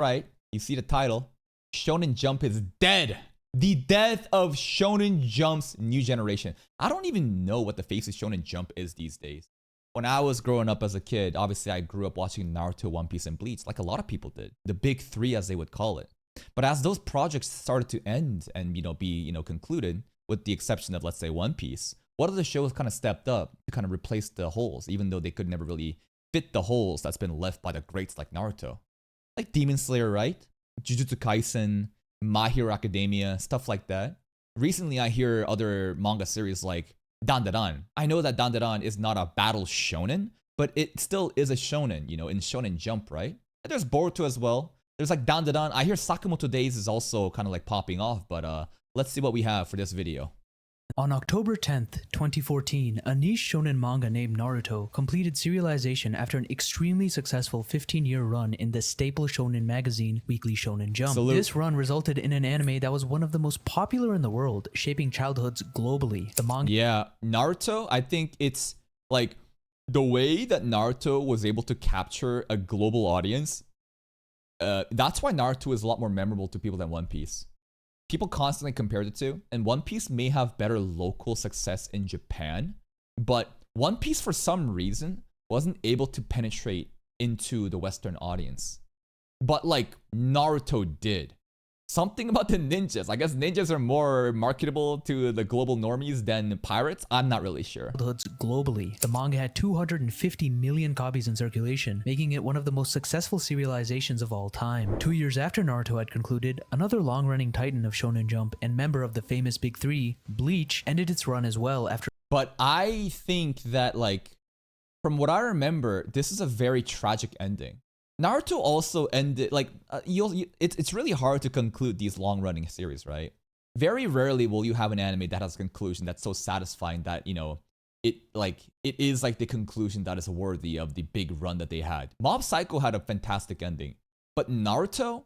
right, you see the title. Shonen Jump is dead. The death of Shonen Jump's new generation. I don't even know what the face of Shonen Jump is these days. When I was growing up as a kid, obviously I grew up watching Naruto, One Piece, and Bleach, like a lot of people did. The big three, as they would call it. But as those projects started to end and be concluded, with the exception of, let's say, One Piece, what other shows kind of stepped up to kind of replace the holes, even though they could never really fit the holes that's been left by the greats like Naruto? Like Demon Slayer, right? Jujutsu Kaisen, My Hero Academia, stuff like that. Recently, I hear other manga series like Dandadan. I know that Dandadan is not a battle shonen, but it still is a shonen, in Shonen Jump, right? And there's Boruto as well. There's like Dandadan. I hear Sakamoto Days is also kind of like popping off, but let's see what we have for this video. On October 10th, 2014, a niche shonen manga named Naruto completed serialization after an extremely successful 15-year run in the staple shonen magazine Weekly Shonen Jump. Salute. This run resulted in an anime that was one of the most popular in the world, shaping childhoods globally. The manga... Yeah, Naruto, I think it's like the way that Naruto was able to capture a global audience. That's why Naruto is a lot more memorable to people than One Piece. People constantly compare the two, and One Piece may have better local success in Japan, but One Piece, for some reason, wasn't able to penetrate into the Western audience. But like Naruto did. Something about the ninjas. I guess ninjas are more marketable to the global normies than pirates. I'm not really sure. Globally, the manga had 250 million copies in circulation, making it one of the most successful serializations of all time. 2 years after Naruto had concluded, another long-running titan of Shonen Jump and member of the famous Big Three, Bleach, ended its run as well after... But I think that, like, from what I remember, this is a very tragic ending. Naruto also ended, like, it's really hard to conclude these long-running series, right? Very rarely will you have an anime that has a conclusion that's so satisfying that, it is like the conclusion that is worthy of the big run that they had. Mob Psycho had a fantastic ending, but Naruto,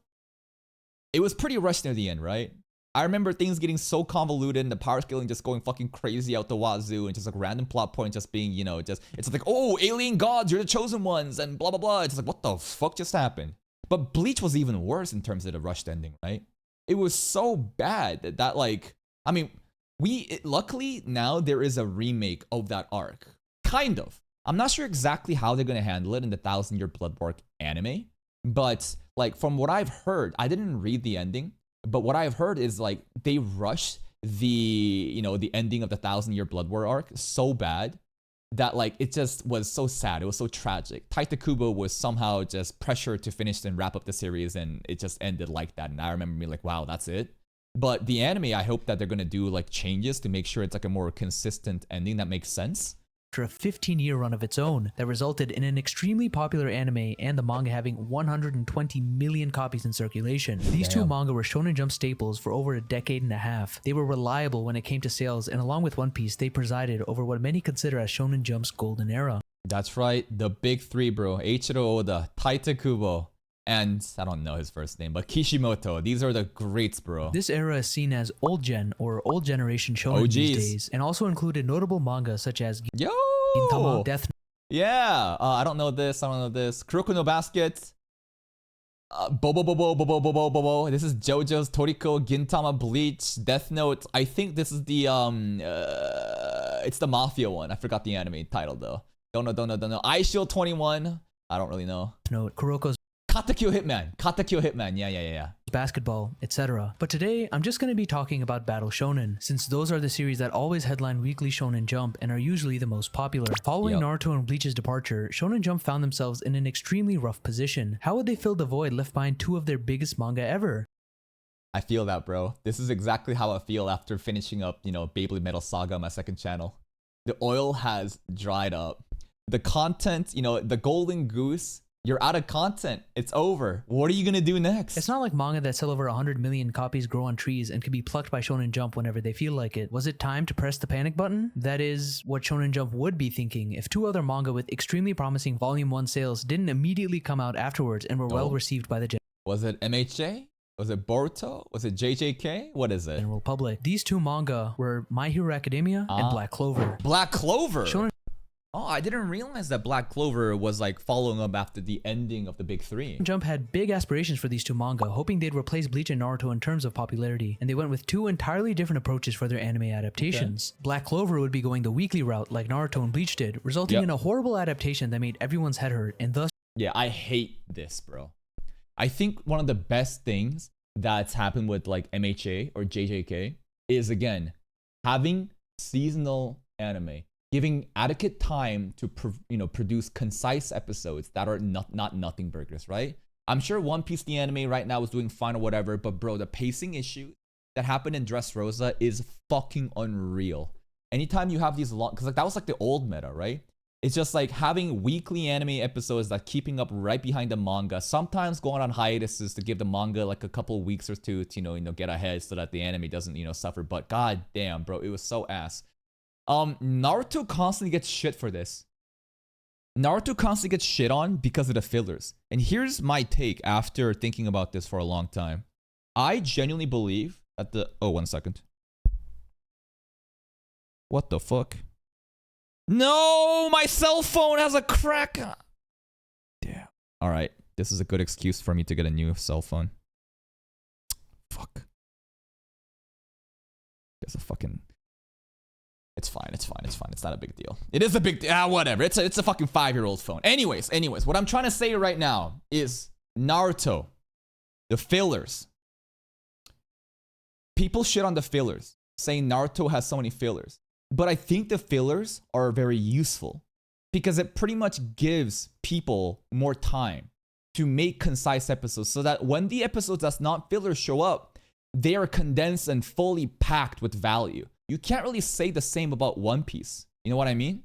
it was pretty rushed near the end, right? I remember things getting so convoluted and the power scaling just going fucking crazy out the wazoo and just like random plot points just being, it's like, oh, alien gods, you're the chosen ones and blah, blah, blah. It's like, what the fuck just happened? But Bleach was even worse in terms of the rushed ending, right? It was so bad that like, I mean, luckily now there is a remake of that arc. Kind of. I'm not sure exactly how they're going to handle it in the 1000-Year Blood War anime, but like from what I've heard, I didn't read the ending. But what I've heard is like they rushed the ending of the 1000-Year Blood War arc so bad that like it just was so sad. It was so tragic. Taita Kubo was somehow just pressured to finish and wrap up the series, and it just ended like that. And I remember being like, wow, that's it. But the anime, I hope that they're gonna do like changes to make sure it's like a more consistent ending that makes sense. After a 15-year run of its own that resulted in an extremely popular anime and the manga having 120 million copies in circulation. These two manga were Shonen Jump staples for over a decade and a half. They were reliable when it came to sales, and along with One Piece, they presided over what many consider as Shonen Jump's golden era. That's right, the big three, bro. Eiichiro Oda, Taita Kubo, and I don't know his first name, but Kishimoto. These are the greats, bro. This era is seen as old gen or old generation shonen these days, and also included notable manga such as Gintama, Death. Yeah, I don't know this. Kuroko no Basket. Bobo. This is JoJo's, Toriko, Gintama, Bleach, Death Note. I think this is the it's the Mafia one. I forgot the anime title though. Don't know. iShield 21. I don't really know. Note Kuroko's Katakyo Hitman. Yeah. Basketball, etc. But today, I'm just going to be talking about Battle Shonen, since those are the series that always headline Weekly Shonen Jump and are usually the most popular. Following Naruto and Bleach's departure, Shonen Jump found themselves in an extremely rough position. How would they fill the void left behind two of their biggest manga ever? I feel that, bro. This is exactly how I feel after finishing up, Beyblade Metal Saga on my second channel. The oil has dried up. The content, the golden goose, you're out of content. It's over. What are you gonna do next? It's not like manga that sell over 100 million copies grow on trees and can be plucked by Shonen Jump whenever they feel like it. Was it time to press the panic button? That is what Shonen Jump would be thinking if two other manga with extremely promising Volume 1 sales didn't immediately come out afterwards and were well received by the Was it MHA? Was it Boruto? Was it JJK? What is it? general public. These two manga were My Hero Academia and Black Clover. Black Clover? Oh, I didn't realize that Black Clover was like following up after the ending of the big three. Jump had big aspirations for these two manga, hoping they'd replace Bleach and Naruto in terms of popularity, and they went with two entirely different approaches for their anime adaptations. Okay. Black Clover would be going the weekly route like Naruto and Bleach did, resulting in a horrible adaptation that made everyone's head hurt, and thus... Yeah, I hate this, bro. I think one of the best things that's happened with like MHA or JJK is, again, having seasonal anime, giving adequate time to produce concise episodes that are not nothing burgers, right? I'm sure One Piece the anime right now is doing fine or whatever, but bro, the pacing issue that happened in Dressrosa is fucking unreal. Anytime you have these long, because like that was like the old meta, right? It's just like having weekly anime episodes that keeping up right behind the manga, sometimes going on hiatuses to give the manga like a couple weeks or two to get ahead so that the anime doesn't suffer. But god damn, bro, it was so ass. Naruto constantly gets shit for this. Naruto constantly gets shit on because of the fillers. And here's my take after thinking about this for a long time. I genuinely believe that oh, 1 second. What the fuck? No, my cell phone has a crack. Damn. All right, this is a good excuse for me to get a new cell phone. Fuck. It's a fucking... It's fine. It's not a big deal. It is a big deal. Whatever. It's a fucking 5-year-old phone. Anyways, what I'm trying to say right now is Naruto, the fillers. People shit on the fillers, saying Naruto has so many fillers. But I think the fillers are very useful because it pretty much gives people more time to make concise episodes so that when the episodes that's not fillers show up, they are condensed and fully packed with value. You can't really say the same about One Piece. You know what I mean?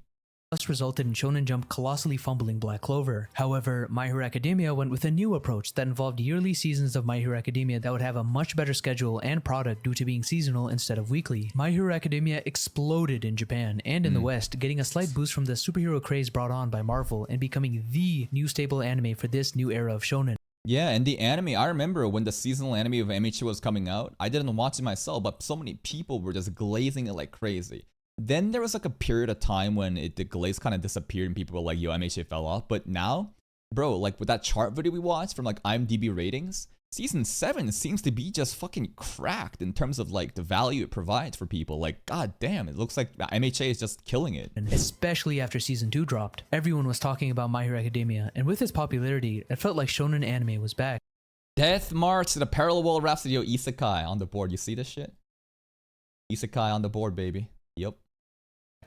Thus resulted in Shonen Jump colossally fumbling Black Clover. However, My Hero Academia went with a new approach that involved yearly seasons of My Hero Academia that would have a much better schedule and product due to being seasonal instead of weekly. My Hero Academia exploded in Japan and in the West, getting a slight boost from the superhero craze brought on by Marvel and becoming the new staple anime for this new era of Shonen. Yeah, and the anime, I remember when the seasonal anime of MHA was coming out, I didn't watch it myself, but so many people were just glazing it like crazy. Then there was like a period of time when the glaze kind of disappeared and people were like, yo, MHA fell off. But now, bro, like with that chart video we watched from like IMDb ratings, season 7 seems to be just fucking cracked in terms of like the value it provides for people. Like, god damn, it looks like MHA is just killing it. And especially after season 2 dropped, everyone was talking about My Hero Academia, and with its popularity, it felt like shonen anime was back. Death March to the Parallel World Rhapsody, yo, Isekai on the board. You see this shit? Isekai on the board, baby. Yep.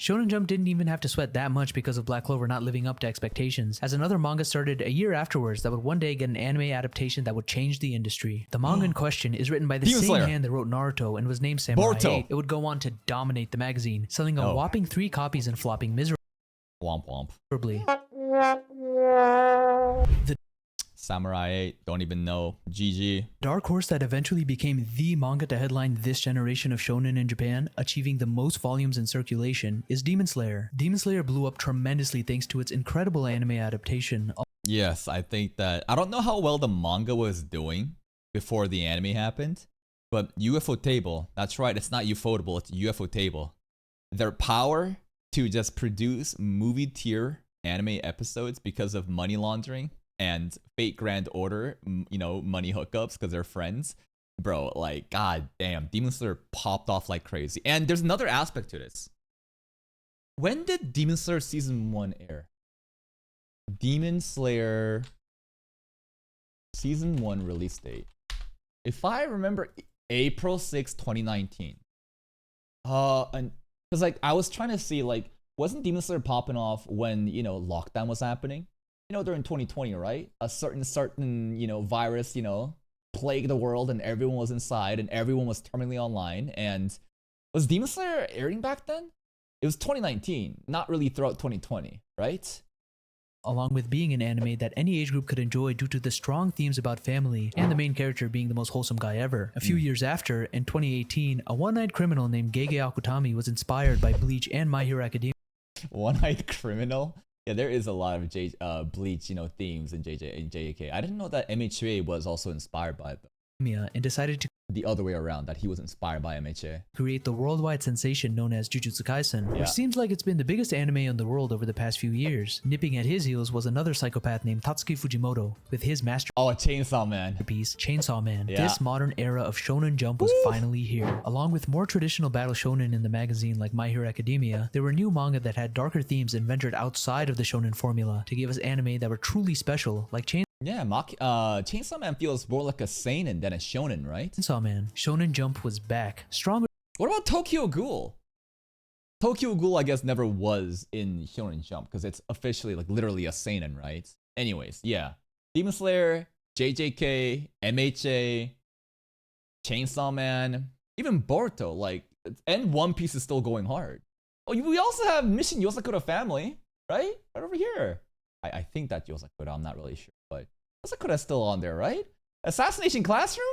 Shonen Jump didn't even have to sweat that much because of Black Clover not living up to expectations, as another manga started a year afterwards that would one day get an anime adaptation that would change the industry. The manga in question is written by the same hand that wrote Naruto and was named Samurai 8. It would go on to dominate the magazine, selling a whopping 3 copies and flopping miserably. Womp womp. The Samurai 8, don't even know. GG. Dark horse that eventually became the manga to headline this generation of shonen in Japan, achieving the most volumes in circulation, is Demon Slayer. Demon Slayer blew up tremendously thanks to its incredible anime adaptation. Yes, I think that... I don't know how well the manga was doing before the anime happened, but UFO Table, that's right, it's not Ufotable, it's UFO Table. Their power to just produce movie tier anime episodes because of money laundering and Fate Grand Order, money hookups because they're friends. Bro, like, god damn, Demon Slayer popped off like crazy. And there's another aspect to this. When did Demon Slayer Season 1 air? Demon Slayer Season 1 release date. If I remember, April 6, 2019. And because like I was trying to see, like, wasn't Demon Slayer popping off when, lockdown was happening? During 2020, right? A certain, virus, plagued the world and everyone was inside and everyone was terminally online. And was Demon Slayer airing back then? It was 2019, not really throughout 2020, right? Along with being an anime that any age group could enjoy due to the strong themes about family and the main character being the most wholesome guy ever. A few years after, in 2018, a one-eyed criminal named Gege Akutami was inspired by Bleach and My Hero Academia. One-eyed criminal? Yeah, there is a lot of Bleach, themes in JJK. I didn't know that MHA was also inspired by it. and decided to The other way around, that he was inspired by MHA. create the worldwide sensation known as Jujutsu Kaisen, Yeah. which seems like it's been the biggest anime in the world over the past few years. Nipping at his heels was another psychopath named Tatsuki Fujimoto, with his Oh, a Chainsaw Man. masterpiece, Chainsaw Man. Yeah. This modern era of Shonen Jump was Woo! finally here. Along with more traditional battle shonen in the magazine like My Hero Academia, there were new manga that had darker themes and ventured outside of the shonen formula to give us anime that were truly special, like Yeah, Chainsaw Man feels more like a seinen than a shonen, right? Chainsaw Man. Shonen Jump was back, stronger What about Tokyo Ghoul? Tokyo Ghoul, I guess, never was in Shonen Jump because it's officially, like, literally a seinen, right? Anyways, yeah. Demon Slayer, JJK, MHA, Chainsaw Man, even Boruto, like, and One Piece is still going hard. Oh, we also have Mission Yosakura Family, right? Right over here. I think that Yosakura, I'm not really sure, but Yosakura's still on there, right? Assassination Classroom?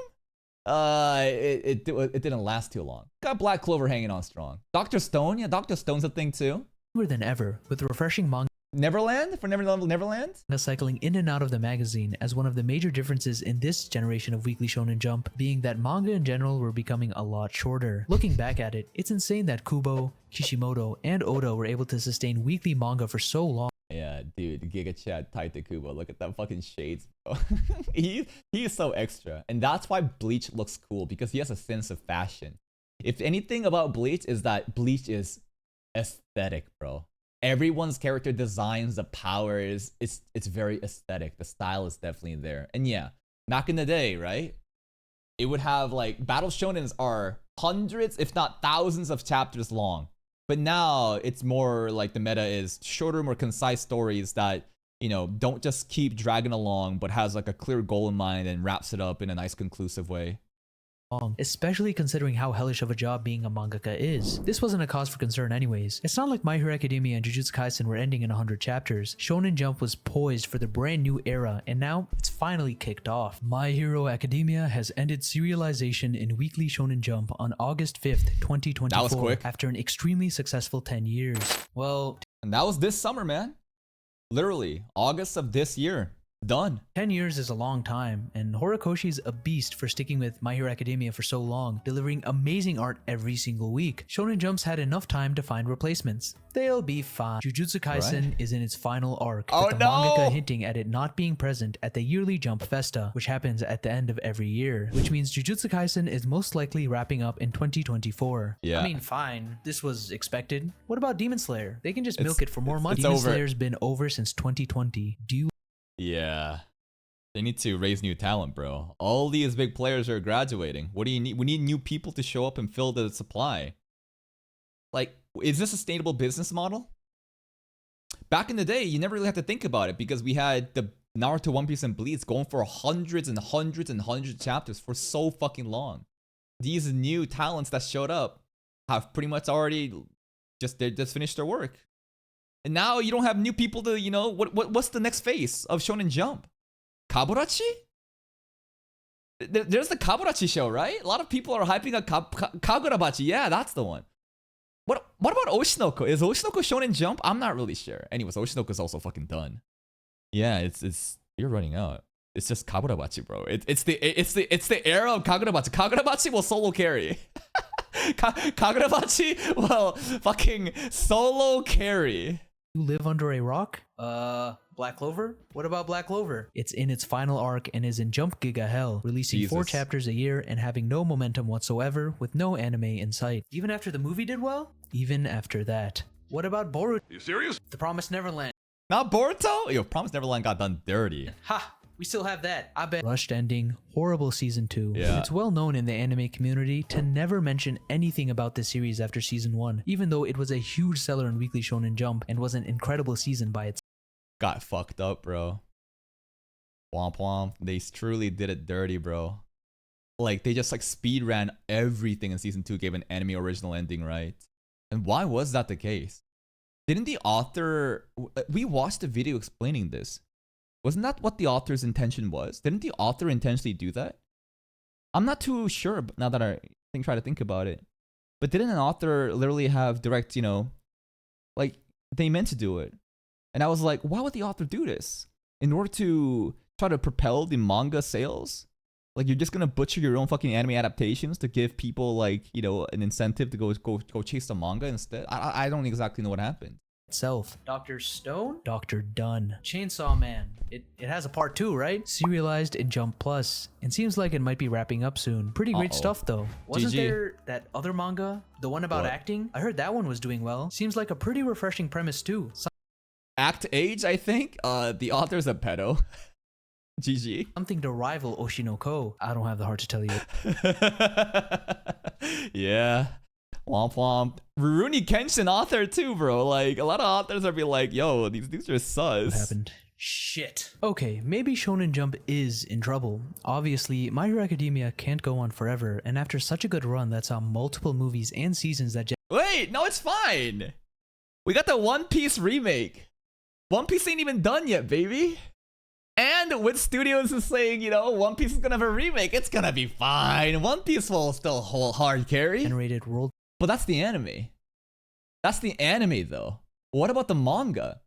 It didn't last too long. Got Black Clover hanging on strong. Dr. Stone, yeah, Dr. Stone's a thing too. than ever, with refreshing manga Neverland? For Neverland? cycling in and out of the magazine, as one of the major differences in this generation of Weekly Shonen Jump being that manga in general were becoming a lot shorter. Looking back at it, it's insane that Kubo, Kishimoto, and Oda were able to sustain weekly manga for so long. Yeah, dude, Giga Chad Taita Kubo. Look at that fucking shades, bro. he is so extra. And that's why Bleach looks cool, because he has a sense of fashion. If anything about Bleach is that Bleach is aesthetic, bro. Everyone's character designs, the powers, it's very aesthetic. The style is definitely there. And yeah, back in the day, right? It would have like battle shonens are hundreds, if not thousands of chapters long. But now it's more like the meta is shorter, more concise stories that, you know, don't just keep dragging along, but has like a clear goal in mind and wraps it up in a nice conclusive way. Especially considering how hellish of a job being a mangaka is. This wasn't a cause for concern anyways. It's not like My Hero Academia and Jujutsu Kaisen were ending in 100 chapters. Shonen Jump was poised for the brand new era, and now it's finally kicked off. My Hero Academia has ended serialization in Weekly Shonen Jump on August 5th, 2024. That was quick. After an extremely successful 10 years. Well, And that was this summer, man. Literally, August of this year. Done. 10 years is a long time, and Horikoshi's a beast for sticking with My Hero Academia for so long, delivering amazing art every single week. Shonen Jump's had enough time to find replacements. They'll be fine. Jujutsu Kaisen is in its final arc, with the mangaka hinting at it not being present at the yearly Jump Festa, which happens at the end of every year, which means Jujutsu Kaisen is most likely wrapping up in 2024. Yeah. I mean, fine. This was expected. What about Demon Slayer? They can just milk it for more money. It's Demon over. Slayer's been over since 2020. Do you Yeah. They need to raise new talent, bro. All these big players are graduating. What do you need? We need new people to show up and fill the supply. Like, is this a sustainable business model? Back in the day, you never really had to think about it because we had the Naruto, One Piece, and Bleach going for hundreds and hundreds and hundreds of chapters for so fucking long. These new talents that showed up have pretty much already just finished their work. And now you don't have new people to, you know, what's the next phase of Shonen Jump? Kaburachi? There's the Kaburachi show, right? A lot of people are hyping up Kagurabachi. Yeah, that's the one. What about Oshinoko? Is Oshinoko Shonen Jump? I'm not really sure. Anyways, Oshinoko's also fucking done. Yeah, it's you're running out. It's just Kagurabachi, bro. It's the era of Kagurabachi. Kagurabachi will solo carry. Kagurabachi will fucking solo carry. You live under a rock? Black Clover? What about Black Clover? It's in its final arc and is in Jump Giga Hell, releasing 4 chapters a year and having no momentum whatsoever with no anime in sight. Even after the movie did well? Even after that. What about Boruto? You serious? The Promised Neverland. Not Boruto? Yo, Promised Neverland got done dirty. Ha! We still have that. I bet. Rushed ending, horrible season 2. Yeah. It's well known in the anime community to never mention anything about this series after season 1, even though it was a huge seller in Weekly Shonen Jump and was an incredible season by itself. Got fucked up, bro. Womp womp. They truly did it dirty, bro. Like, they just like speed ran everything in season 2, gave an anime original ending, right? And why was that the case? Didn't the author... We watched a video explaining this. Wasn't that what the author's intention was? Didn't the author intentionally do that? I'm not too sure now that I try to think about it. But didn't an author literally have direct, you know, like, they meant to do it? And I was like, why would the author do this? In order to try to propel the manga sales? Like you're just gonna butcher your own fucking anime adaptations to give people like, you know, an incentive to go chase the manga instead. I don't exactly know what happened. Itself. Dr. Stone? Dr. Dunn. Chainsaw Man. It has a part 2, right? Serialized in Jump Plus, and seems like it might be wrapping up soon. Pretty great stuff though. Wasn't GG. there that other manga? The one about acting? I heard that one was doing well. Seems like a pretty refreshing premise too. Act Age, I think. The author's a pedo. GG. Something to rival Oshinoko. I don't have the heart to tell you. Yeah. Womp womp. Rurouni Kenshin author too, bro. Like a lot of authors are be like, yo, these are sus. What happened? Shit. Okay, maybe Shonen Jump is in trouble. Obviously, My Hero Academia can't go on forever, and after such a good run that saw multiple movies and seasons that Wait, no, it's fine. We got the One Piece remake. One Piece ain't even done yet, baby. And with studios is saying, you know, One Piece is gonna have a remake, it's gonna be fine. One Piece will still hold hard carry. generated world. But that's the anime. That's the anime though. What about the manga?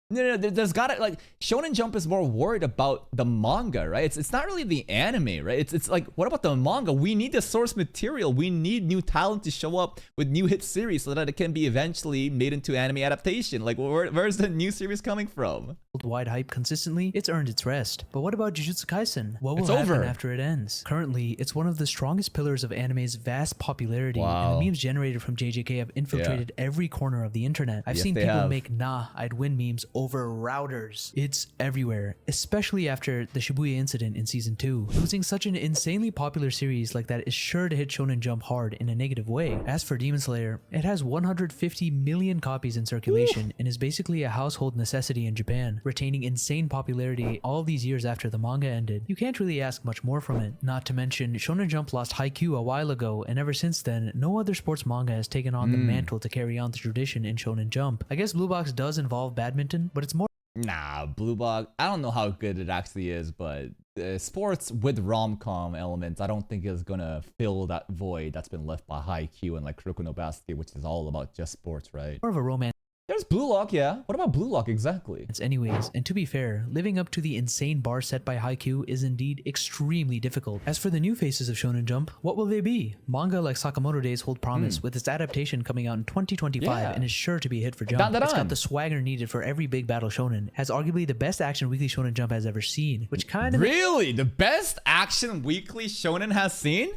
No, there's gotta, like, Shonen Jump is more worried about the manga, right? It's not really the anime, right? It's like, what about the manga? We need the source material. We need new talent to show up with new hit series so that it can be eventually made into anime adaptation. Like, where's the new series coming from? Worldwide hype consistently, it's earned its rest. But what about Jujutsu Kaisen? What will It's happen over. after it ends? Currently, it's one of the strongest pillars of anime's vast popularity, Wow. and the memes generated from JJK have infiltrated every corner of the internet. I've Yes, seen they people have. make "nah, I'd win" memes over routers. It's everywhere, especially after the Shibuya incident in season 2. Losing such an insanely popular series like that is sure to hit Shonen Jump hard in a negative way. As for Demon Slayer, it has 150 million copies in circulation and is basically a household necessity in Japan, retaining insane popularity all these years after the manga ended. You can't really ask much more from it. Not to mention, Shonen Jump lost Haikyuu a while ago, and ever since then, no other sports manga has taken on the mantle to carry on the tradition in Shonen Jump. I guess Blue Box does involve badminton, but it's more Nah, Blue Box, I don't know how good it actually is, but sports with rom-com elements, I don't think is gonna fill that void that's been left by Haikyuu and like Kuroko no Basket, which is all about just sports, right? of a romance There's Blue Lock, yeah. What about Blue Lock exactly? anyways, and to be fair, living up to the insane bar set by Haikyuu is indeed extremely difficult. As for the new faces of Shonen Jump, what will they be? Manga like Sakamoto Days hold promise, with its adaptation coming out in 2025 Yeah. and is sure to be a hit for Jump. Dun, dun, It's dun. got the swagger needed for every big battle shonen, has arguably the best action weekly Shonen Jump has ever seen, which kind of Really? The best action weekly shonen has seen?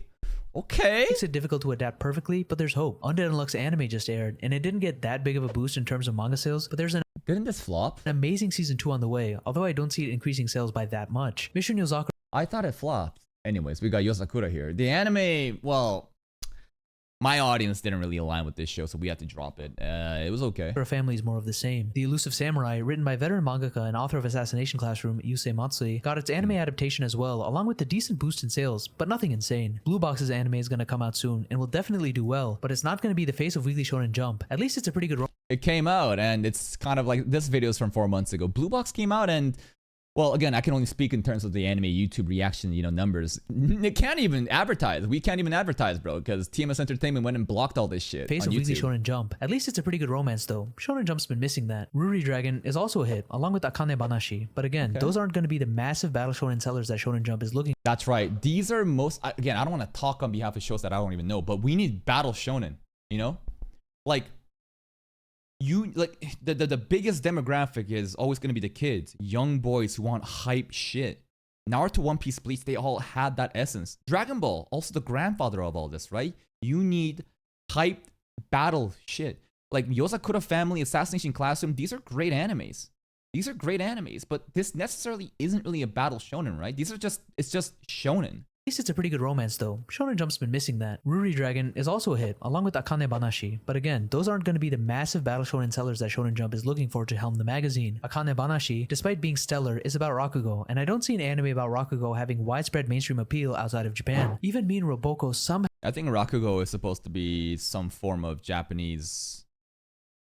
Okay. makes it difficult to adapt perfectly, but there's hope. Undead Unluck's anime just aired, and it didn't get that big of a boost in terms of manga sales, but there's an Didn't this flop? amazing season 2 on the way, although I don't see it increasing sales by that much. Mission Yozakura I thought it flopped. Anyways, we got Yosakura here. The anime, well, my audience didn't really align with this show, so we had to drop it. It was okay. family is more of the same. The Elusive Samurai, written by veteran mangaka and author of Assassination Classroom, Yusei Matsui, got its anime adaptation as well, along with a decent boost in sales, but nothing insane. Blue Box's anime is going to come out soon, and will definitely do well, but it's not going to be the face of Weekly Shonen Jump. At least it's a pretty good It came out, and it's kind of like, this video is from 4 months ago. Blue Box came out, and well, again, I can only speak in terms of the anime YouTube reaction, you know, numbers. It can't even advertise. We can't even advertise, bro, because TMS Entertainment went and blocked all this shit face on of Weekly YouTube. Shonen Jump. At least it's a pretty good romance though. Shonen Jump's been missing that. Ruri Dragon is also a hit, along with Akane Banashi, but again, those aren't going to be the massive battle shonen sellers that Shonen Jump is looking That's right. These are most, again, I don't want to talk on behalf of shows that I don't even know, but we need battle shonen, you know? Like, the biggest demographic is always going to be the kids, young boys who want hype shit. Naruto, One Piece, Bleach, they all had that essence. Dragon Ball, also the grandfather of all this, right? You need hyped battle shit. Like Yosakura Family, Assassination Classroom, these are great animes. These are great animes, but this necessarily isn't really a battle shonen, right? It's just shonen. At least it's a pretty good romance though. Shonen Jump's been missing that. Ruri Dragon is also a hit, along with Akane Banashi, but again, those aren't going to be the massive battle shonen sellers that Shonen Jump is looking for to helm the magazine. Akane Banashi, despite being stellar, is about Rakugo, and I don't see an anime about Rakugo having widespread mainstream appeal outside of Japan. Even me and Roboko somehow I think Rakugo is supposed to be some form of Japanese.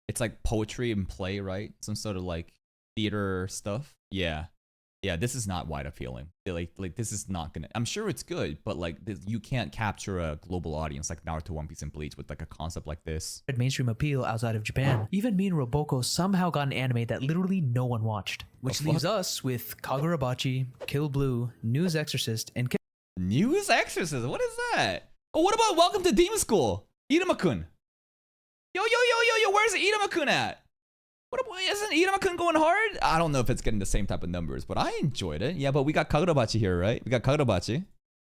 It's like poetry and play, right? Some sort of like theater stuff. Yeah, this is not wide appealing. Like this is not gonna. I'm sure it's good, but like you can't capture a global audience like Naruto, One Piece, and Bleach with like a concept like this. mainstream appeal outside of Japan. Even me and Roboko somehow got an anime that literally no one watched, which leaves us with Kagurabachi, Kill Blue, News Exorcist, and News Exorcist. What is that? Oh, what about Welcome to Demon School? Iruma-kun. Yo, where's Iruma-kun at? Isn't Iruma-kun going hard? I don't know if it's getting the same type of numbers, but I enjoyed it. Yeah, but we got Kagurabachi here, right? We got Kagurabachi.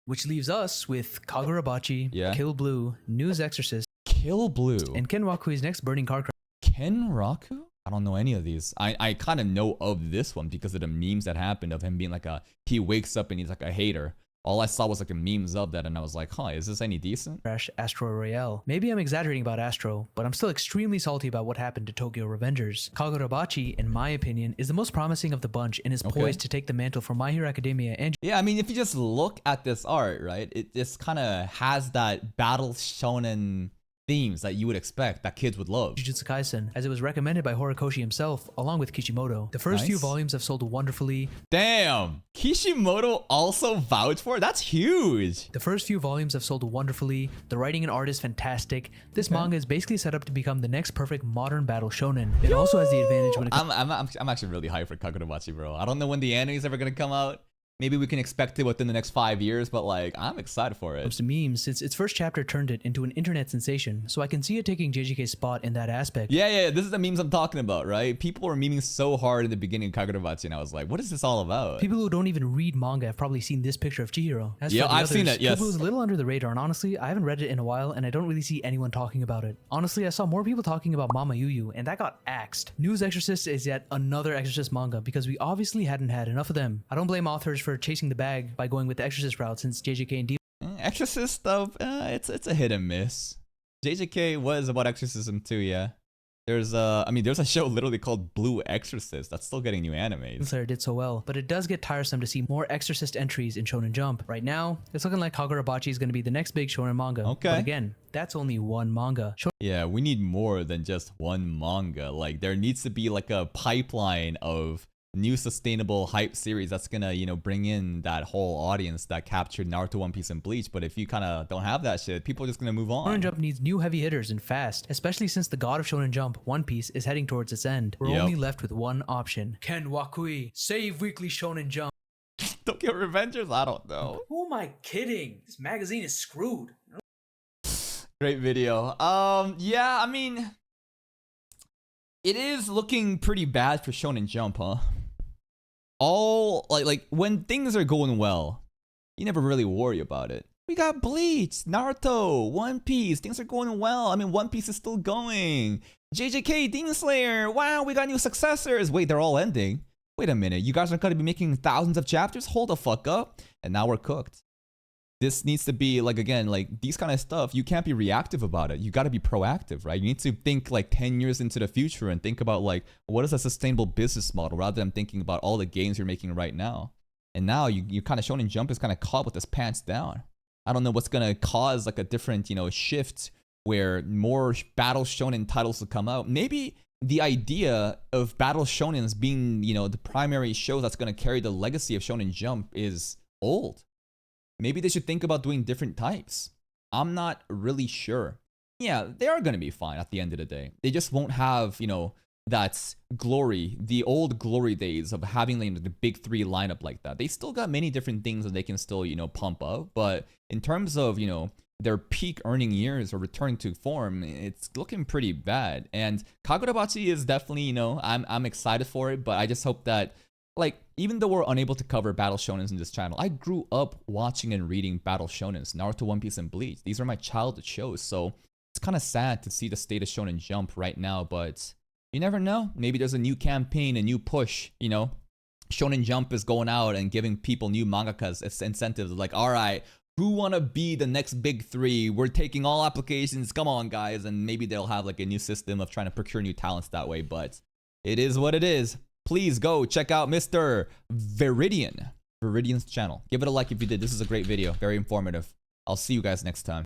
Which leaves us with Kagurabachi, Kill Blue, News Exorcist, Kill Blue, and Ken Wakui's next burning car crash. Ken Raku? I don't know any of these. I kind of know of this one because of the memes that happened of him being like he wakes up and he's like a hater. All I saw was like a memes of that, and I was like, huh, is this any decent? Crash Astro Royale. Maybe I'm exaggerating about Astro, but I'm still extremely salty about what happened to Tokyo Revengers. Kagurabachi, in my opinion, is the most promising of the bunch and is poised to take the mantle from My Hero Academia and... Yeah, I mean, if you just look at this art, right, it just kind of has that battle shonen themes that you would expect that kids would love. Jujutsu Kaisen, as it was recommended by Horikoshi himself, along with Kishimoto. The first few volumes have sold wonderfully. Damn! Kishimoto also vouched for it? That's huge! The first few volumes have sold wonderfully. The writing and art is fantastic. This manga is basically set up to become the next perfect modern battle shonen. It also has the advantage when it comes... I'm actually really hyped for Kagurabachi, bro. I don't know when the anime is ever gonna come out. Maybe we can expect it within the next 5 years, but like, I'm excited for it. Comes to memes, since its first chapter turned it into an internet sensation, so I can see it taking JJK's spot in that aspect. Yeah, this is the memes I'm talking about, right? People were memeing so hard in the beginning of Kagurabachi, and I was like, what is this all about? People who don't even read manga have probably seen this picture of Chihiro. I've seen it, yes. Kill Blue is a little under the radar, and honestly, I haven't read it in a while, and I don't really see anyone talking about it. Honestly, I saw more people talking about Mama Yuyu, and that got axed. News Exorcist is yet another Exorcist manga, because we obviously hadn't had enough of them. I don't blame authors for chasing the bag by going with the Exorcist route, since JJK and D. Exorcist stuff, it's a hit and miss. JJK was about exorcism too, yeah. There's a show literally called Blue Exorcist that's still getting new animes. Slayer did so well, but it does get tiresome to see more Exorcist entries in Shonen Jump. Right now, it's looking like Kagurabachi is going to be the next big shonen manga. Okay. But again, that's only one manga. Yeah, we need more than just one manga. Like, there needs to be like a pipeline of new sustainable hype series that's gonna, you know, bring in that whole audience that captured Naruto, One Piece, and Bleach. But if you kind of don't have that shit, people are just gonna move on. Shonen Jump needs new heavy hitters and fast, especially since the god of Shonen Jump, One Piece, is heading towards its end. We're only left with one option. Ken Wakui, save Weekly Shonen Jump. Tokyo Revengers? I don't know. Who am I kidding? This magazine is screwed. Great video. Yeah, I mean, it is looking pretty bad for Shonen Jump, huh? All like when things are going well, you never really worry about it. We got Bleach, Naruto, One Piece, things are going well. I mean, One Piece is still going. JJK, Demon Slayer, wow, we got new successors. Wait, they're all ending. Wait a minute, you guys are gonna be making thousands of chapters? Hold the fuck up. And now we're cooked. This needs to be like, again, like these kind of stuff, you can't be reactive about it. You got to be proactive, right? You need to think like 10 years into the future and think about like, what is a sustainable business model rather than thinking about all the games you're making right now. And now you kind of Shonen Jump is kind of caught with its pants down. I don't know what's going to cause like a different, you know, shift where more battle shonen titles will come out. Maybe the idea of battle shonens being, you know, the primary show that's going to carry the legacy of Shonen Jump is old. Maybe they should think about doing different types. I'm not really sure. Yeah, they are going to be fine at the end of the day. They just won't have, you know, that glory, the old glory days of having like, the big three lineup like that. They still got many different things that they can still, you know, pump up. But in terms of, you know, their peak earning years or return to form, it's looking pretty bad. And Kagurabachi is definitely, you know, I'm excited for it, but I just hope that, like, even though we're unable to cover battle shonens in this channel, I grew up watching and reading battle shonens, Naruto, One Piece, and Bleach. These are my childhood shows, so it's kind of sad to see the state of Shonen Jump right now, but you never know. Maybe there's a new campaign, a new push, you know? Shonen Jump is going out and giving people, new mangakas, incentives, like, all right, who want to be the next big three? We're taking all applications, come on, guys, and maybe they'll have, like, a new system of trying to procure new talents that way, but it is what it is. Please go check out Mr. Veridian's channel. Give it a like if you did. This is a great video. Very informative. I'll see you guys next time.